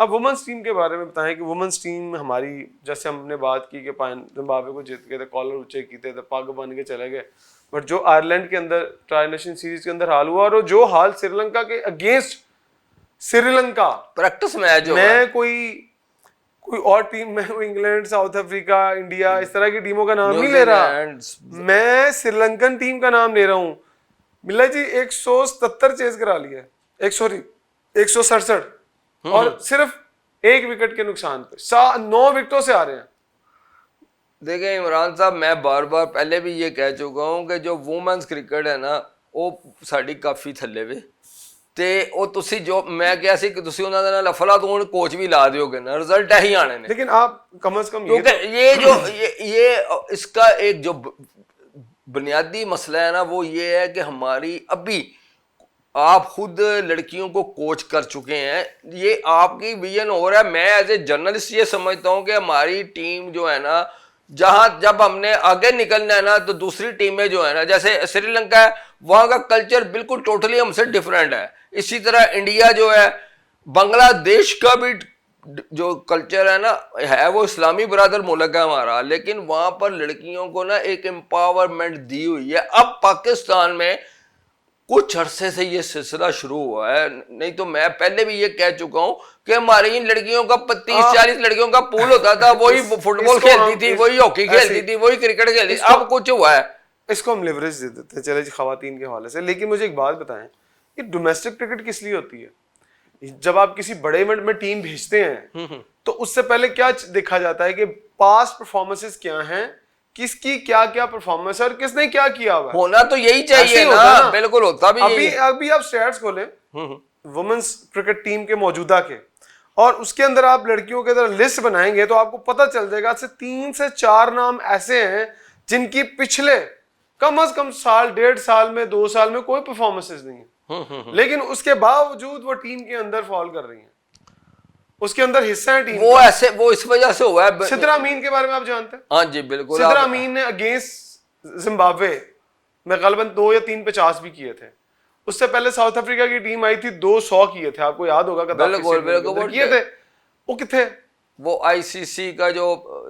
अब women's team के बारे में बताएं कि वुमेन्स टीम हमारी, जैसे हमने बात की कि जिम्बाब्वे को जीत गए थे, कॉलर ऊंचे कीते थे, पग बन के चले गए, बट जो आयरलैंड के अंदर ट्राई नेशन सीरीज के अंदर हाल हुआ और जो हाल श्रीलंका के अगेंस्ट श्रीलंका प्रैक्टिस मैच जो मैं कोई और टीम में, इंग्लैंड, साउथ अफ्रीका, इंडिया, इस तरह की टीमों का नाम नहीं ले रहा, मैं श्रीलंकन टीम का नाम ले रहा हूं। बिल्ला जी 177 चेज करा लिया, 167 और सिर्फ 1 विकेट के नुकसान पे 9 विकेटों से आ रहे हैं। देखिए इमरान साहब, मैं बार बार पहले भी ये कह चुका हूं कि जो वुमेन्स क्रिकेट है ना वो साड़ी काफी थल्ले वे ਤੇ ਉਹ ਤੁਸੀਂ ਜੋ मैं ਕਿਹਾ ਸੀ कि ਤੁਸੀਂ ਉਹਨਾਂ ਦੇ ਨਾਲ ਅਫਲਾਤੂਨ कोच भी ला दोगे ना, रिजल्ट ही आने ने। लेकिन आप कम से कम क्योंकि ये जो ये इसका एक जो बुनियादी मसला है ना वो ये है कि हमारी अभी आप खुद लड़कियों को कोच कर चुके हैं, ये आपकी विजन हो रहा है। मैं एज ए जर्नलिस्ट ये समझता हूँ कि हमारी टीम जो है ना, जहां जब हमने आगे निकलना है ना तो दूसरी टीमें जो है ना, जैसे श्रीलंका है वहां का कल्चर बिल्कुल टोटली हमसे डिफरेंट है। इसी तरह इंडिया जो है, बांग्लादेश का भी जो कल्चर है ना है वो इस्लामी बरादर मुल्क है हमारा, लेकिन वहां पर लड़कियों को ना एक एम्पावरमेंट दी हुई है। अब पाकिस्तान में कुछ अरसे से ये सिलसिला शुरू हुआ है, नहीं तो मैं पहले भी ये कह चुका हूं कि हमारी इन लड़कियों का 30-40 लड़कियों का पूल होता था, वही फुटबॉल खेलती थी, वही हॉकी खेलती थी, वही क्रिकेट खेलती थी। अब कुछ हुआ है, इसको हम लिवरेज दे देते हैं, चले जी खवातीन के हवाले से। लेकिन मुझे एक बात बताएं, ये डोमेस्टिक क्रिकेट किस लिए होती है? जब आप किसी बड़े इवेंट में टीम भेजते हैं तो उससे पहले क्या देखा जाता है कि पास्ट परफॉर्मेंसेस क्या हैं, किसकी क्या क्या परफॉर्मेंस है और किसने क्या किया हुआ है। होना तो यही चाहिए ना, बिल्कुल होता भी यही है। अभी आप स्टैट्स खोलें वुमेन्स क्रिकेट टीम के मौजूदा के, और उसके अंदर आप लड़कियों के अंदर लिस्ट बनाएंगे तो आपको पता चल जाएगा 3 से 4 नाम ऐसे हैं जिनकी पिछले कम से कम साल, 1.5 साल में, 2 साल में कोई परफॉर्मेंसेस नहीं है, लेकिन उसके बावजूद वो टीम के अंदर फॉल कर रही हैं, उसके अंदर हिस्सा है टीम वो ऐसे, वो इस वजह से हुआ है। सिद्रा अमीन के बारे में आप जानते हैं? हाँ जी बिल्कुल। सिद्रा अमीन ने अगेंस्ट जिम्बाब्वे में गलबन 2 या 3 50 भी किए थे। उससे पहले साउथ अफ्रीका की टीम आई थी, 200 किए थे, आपको याद होगा बिल्कुल किए थे। वो किथे, वो आईसीसी का जो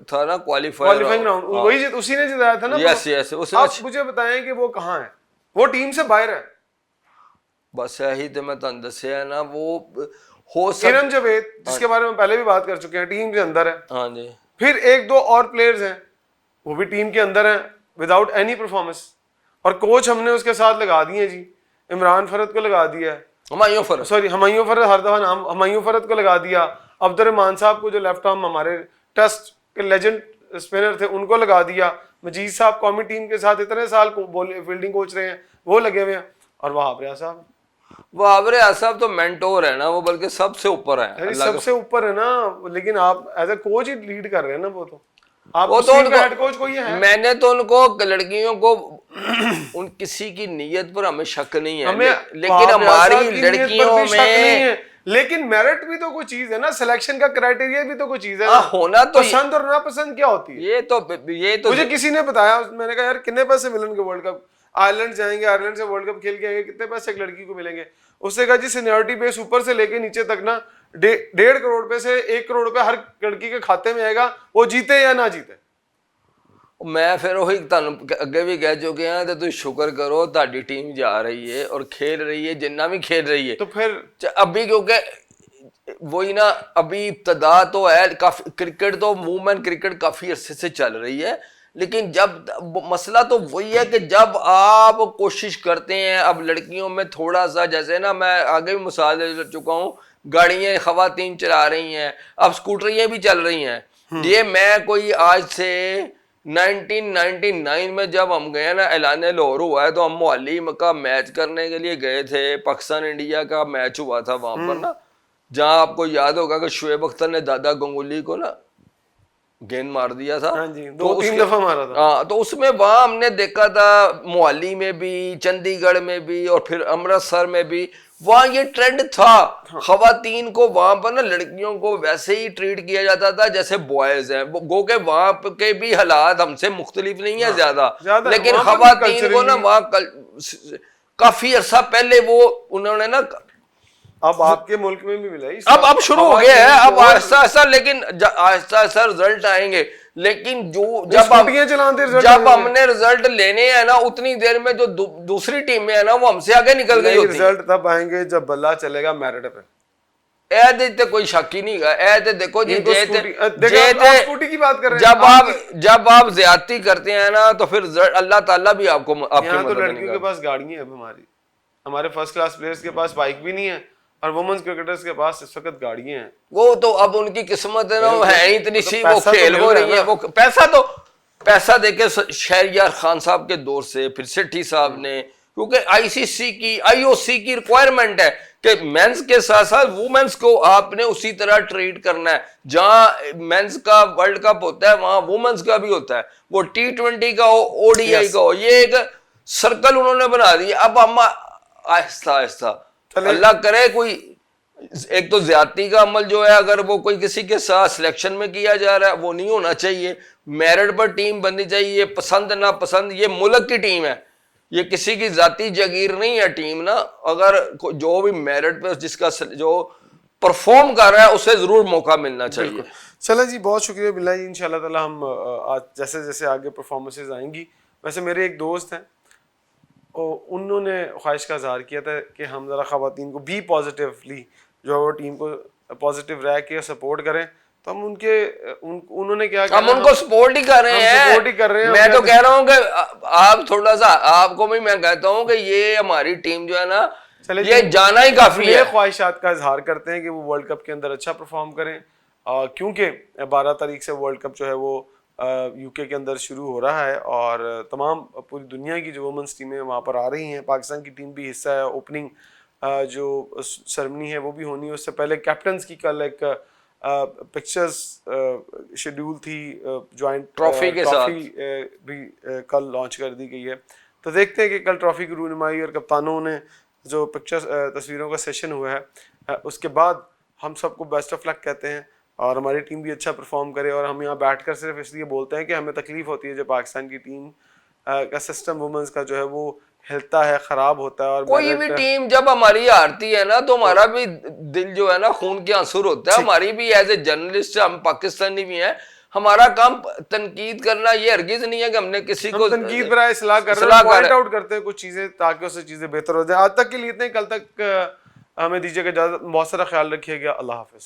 था ना क्वालिफाइंग राउंड, वही उसी ने जिताया था ना। Yes yes. आप मुझे बताएं कि वो कहाँ है, वो टीम से बाहर है। बस यही तो मैं तुहानू दस्सिया ना, वो हो किरण जावेद जिसके बारे में पहले भी बात कर चुके हैं, टीम के अंदर है। हाँ जी। फिर 1-2 और प्लेयर्स हैं वो भी टीम के अंदर हैं विदाउट एनी परफॉर्मेंस, और कोच हमने उसके साथ लगा दिए जी, इमरान फरद को लगा दिया है, हुमायूं फरद, हर दफा नाम हुमायूं फरद को लगा दिया, अब्दुर्रहमान साहब को जो लेफ्ट आर्म हमारे टेस्ट के लेजेंड स्पिनर थे उनको लगा दिया, मजीद साहब कौमी टीम के साथ इतने साल फील्डिंग कोच रहे हैं वो लगे हुए हैं, और वहाब रियाज साहब, वहाब रियाज साहब तो मेंटोर है ना, वो बल्कि सबसे ऊपर है, सबसे ऊपर है ना। लेकिन आप एज ए कोच ही लीड कर रहे हैं ना, वो तो आप वो तो हेड कोच कोई है। मैंने तो उनको लड़कियों को उन किसी की नीयत पर हमें शक नहीं है, लेकिन हमारी लड़कियों में लेकिन मेरिट भी तो कोई चीज है ना, सिलेक्शन का क्राइटेरिया भी तो कोई चीज है ना। होना तो पसंद और नापसंद क्या होती है, ये तो मुझे किसी ने बताया, मैंने कहा यार कितने पैसे मिलेंगे वर्ल्ड कप, आयरलैंड जाएंगे, आयरलैंड से वर्ल्ड कप खेल के आएंगे, कितने पैसे एक लड़की को मिलेंगे? उससे कहा जी सीनियरिटी बेस ऊपर से लेके नीचे तक ना 1.5 करोड़ रुपए से 1 करोड़ रुपए हर लड़की के खाते में आएगा, वो जीते या ना जीते। मैं फिर वही अगे भी कह चुके हैं, तो तुम शुक्र करो ताड़ी टीम जा रही है और खेल रही है, जिन्ना भी खेल रही है, तो फिर अभी क्योंकि वही ना, अभी इब्तदा तो है, काफी क्रिकेट तो वुमेन क्रिकेट काफी अरसे से चल रही है, लेकिन जब मसला तो वही है कि जब आप कोशिश करते हैं, अब लड़कियों में थोड़ा सा, जैसे ना मैं आगे भी मिसाल दे चुका हूँ, गाड़ियां खवातीन चला रही हैं, अब स्कूटरियां भी चल रही हैं। ये मैं कोई आज से 1999 में जब हम गए ना, ऐलान लाहौर हुआ है, तो हम मोहाली का मैच करने के लिए गए थे, पाकिस्तान इंडिया का मैच हुआ था वहां पर ना, जहां आपको याद होगा कि शुएब अख्तर ने दादा गंगुली को ना गेंद मार दिया था। हाँ जी, 2-3 दफा मारा था। हाँ, तो उसमें वहां हमने देखा था, मोहाली में भी, चंडीगढ़ में भी, और फिर अमृतसर में भी, वहां ये ट्रेंड था। हाँ। खवातीन को वहां पर ना, लड़कियों को वैसे ही ट्रीट किया जाता था जैसे बॉयज हैं, गो के वहां के भी हालात हमसे मुख्तलिफ नहीं है ज्यादा, लेकिन खवातीन को ना वहां काफी अरसा पहले वो उन्होंने ना अब आपके मुल्क में भी मिला है अब शुरू हो गया है, अब आहिस्ता आहिस्ता, लेकिन आहिस्ता आहिस्ता रिजल्ट आएंगे। लेकिन जो जब हमने रिजल्ट लेने हैं ना, उतनी देर में जो दूसरी टीमें है ना वो हमसे आगे निकल गई होती है। रिजल्ट तब आएंगे जब बल्ला चलेगा मेरिट पे। ऐ कोई शक ही नहीं है। ऐ देखो जी, स्कूटी की बात कर रहे हैं, जब आप ज्यादती करते हैं ना तो फिर अल्लाह ताला भी आपको आपकी मदद तो लड़कियों के पास गाड़ियां हैं, हमारे फर्स्ट क्लास प्लेयर्स के पास बाइक भी नहीं है, और वुमेन्स क्रिकेटर्स के पास इस वक्त गाड़ियां हैं। वो तो अब उनकी किस्मत है ना, वो है इतनी सी, वो खेल हो रही है। वो पैसा देके शहरयार खान साहब के दौर से, फिर सेठी साहब ने, क्योंकि आईसीसी की, आईओसी की रिक्वायरमेंट है कि मेंस के साथ साथ वुमेन्स को आपने उसी तरह ट्रीट करना है। जहां मेंस का वर्ल्ड कप होता है वहां वुमेन्स का भी होता है, वो T20 का हो, ओडीआई का हो। ये एक सर्कल उन्होंने बना दिया। अब हम आहिस्ता आहिस्ता, अल्लाह करे कोई, एक तो ज्यादती का अमल जो है, अगर वो कोई किसी के साथ सिलेक्शन में किया जा रहा है, वो नहीं होना चाहिए। मेरिट पर टीम बननी चाहिए, पसंद ना पसंद, ये मुल्क की टीम है, ये किसी की जाती जागीर नहीं है टीम ना। अगर जो भी मेरिट पे जिसका जो परफॉर्म कर रहा है उसे जरूर मौका मिलना चाहिए। चलो जी, बहुत शुक्रिया बिल्ला जी। इंशाल्लाह ताला हम आज जैसे जैसे आगे परफॉर्मेंसेज आएंगी। वैसे मेरे एक दोस्त हैं, उन्होंने ख्वाहिश का इजहार किया था कि हम ज़रा ख़वातीन को भी पॉजिटिवली जो है वो टीम को पॉजिटिव रह के सपोर्ट करें, तो हम उन्होंने क्या हम उनको सपोर्ट ही कर रहे हैं। मैं तो कह रहा हूँ कि आप थोड़ा सा, आपको भी मैं कहता हूँ कि ये हमारी टीम जो है ना, ये जाना ही काफी है। ख्वाहिशात का इजहार करते हैं कि वो वर्ल्ड कप के अंदर अच्छा परफॉर्म करें, क्योंकि 12 तारीख से वर्ल्ड कप जो है वो यूके के अंदर शुरू हो रहा है, और तमाम पूरी दुनिया की जो वुमेन्स टीमें वहाँ पर आ रही हैं। पाकिस्तान की टीम भी हिस्सा है। ओपनिंग जो सेरेमनी है वो भी होनी है। उससे पहले कैप्टन्स की कल एक पिक्चर्स शेड्यूल थी, जॉइंट ट्रॉफी भी कल लॉन्च कर दी गई है। तो देखते हैं कि कल ट्रॉफी की रूनुमाई और कप्तानों ने जो पिक्चर्स तस्वीरों का सेशन हुआ है, उसके बाद हम सबको बेस्ट ऑफ लक कहते हैं, और हमारी टीम भी अच्छा परफॉर्म करे। और हम यहाँ बैठकर सिर्फ इसलिए बोलते हैं कि हमें तकलीफ होती है जब पाकिस्तान की टीम का सिस्टम वुमेन्स का जो है वो हिलता है, खराब होता है। और कोई भी टीम जब हमारी हारती है ना तो हमारा भी दिल जो है ना खून के आंसू होता है। हमारी भी एज ए जर्नलिस्ट, हम पाकिस्तानी भी हैं, हमारा काम तनकीद करना ये हरगिज नहीं है कि हमने किसी को तनकीद पर सलाह कर रहे हैं, पॉइंट आउट करते हैं कुछ चीजें ताकि उससे चीजें बेहतर हो जाए। आज तक के लिए इतने, कल तक हमें दीजिएगा इजाजत। बहुत सारा ख्याल रखिएगा। अल्लाह हाफिज।